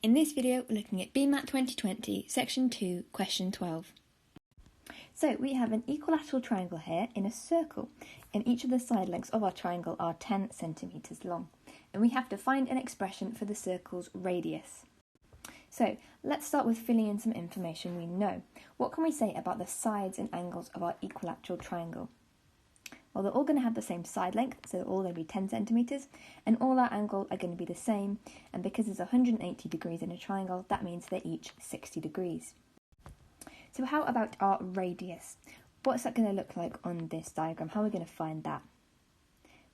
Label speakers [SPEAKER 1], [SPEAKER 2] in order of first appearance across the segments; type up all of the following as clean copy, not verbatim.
[SPEAKER 1] In this video, we're looking at BMAT 2020, Section 2, Question 12. So we have an equilateral triangle here in a circle, and each of the side lengths of our triangle are 10 centimetres long. And we have to find an expression for the circle's radius. So let's start with filling in some information we know. What can we say about the sides and angles of our equilateral triangle? Well, they're all going to have the same side length, so they're all going to be 10 centimetres, and all our angles are going to be the same, and because it's 180 degrees in a triangle, that means they're each 60 degrees. So how about our radius? What's that going to look like on this diagram? How are we going to find that?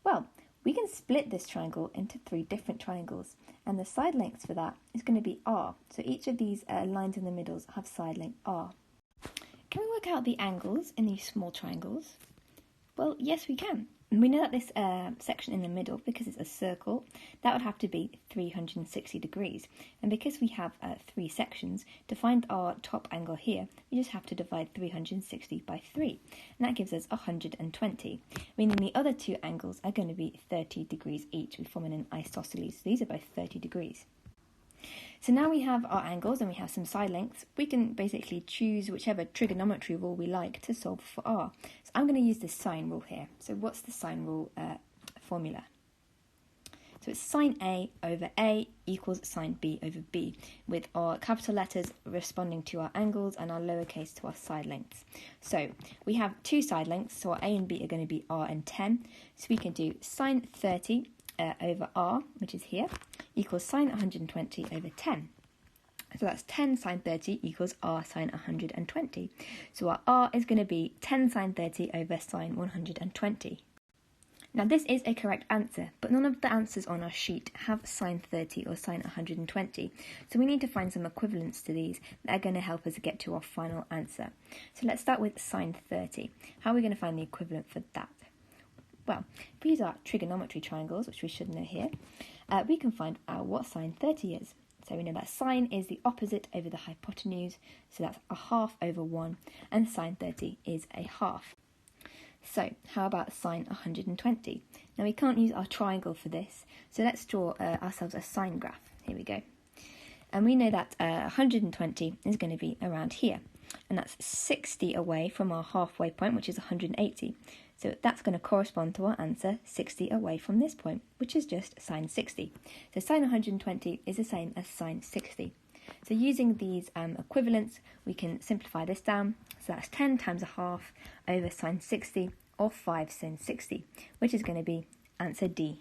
[SPEAKER 1] Well, we can split this triangle into 3 different triangles, and the side length for that is going to be r, so each of these lines in the middle have side length r. Can we work out the angles in these small triangles? Well, yes, we can. We know that this section in the middle, because it's a circle, that would have to be 360 degrees. And because we have 3 sections, to find our top angle here, we just have to divide 360 by 3. And that gives us 120, meaning the other 2 angles are going to be 30 degrees each. We form an isosceles, so these are both 30 degrees. So now we have our angles and we have some side lengths. We can basically choose whichever trigonometry rule we like to solve for r. So I'm going to use the sine rule here. So what's the sine rule formula? So it's sine A over A equals sine B over B, with our capital letters responding to our angles and our lowercase to our side lengths. So we have 2 side lengths, so our A and B are going to be r and 10. So we can do sine 30 over r, which is here, equals sine 120 over 10. So that's 10 sine 30 equals r sine 120. So our r is going to be 10 sine 30 over sine 120. Now this is a correct answer, but none of the answers on our sheet have sine 30 or sine 120. So we need to find some equivalents to these that are going to help us get to our final answer. So let's start with sine 30. How are we going to find the equivalent for that? Well, if we use our trigonometry triangles, which we should know here, we can find out what sine 30 is. So we know that sine is the opposite over the hypotenuse, so that's a half over 1, and sine 30 is a half. So how about sine 120? Now we can't use our triangle for this, so let's draw ourselves a sine graph. Here we go. And we know that 120 is going to be around here, and that's 60 away from our halfway point, which is 180. So that's going to correspond to our answer 60 away from this point, which is just sine 60. So sine 120 is the same as sine 60. So using these equivalents, we can simplify this down. So that's 10 times a half over sine 60, or 5 sin 60, which is going to be answer D.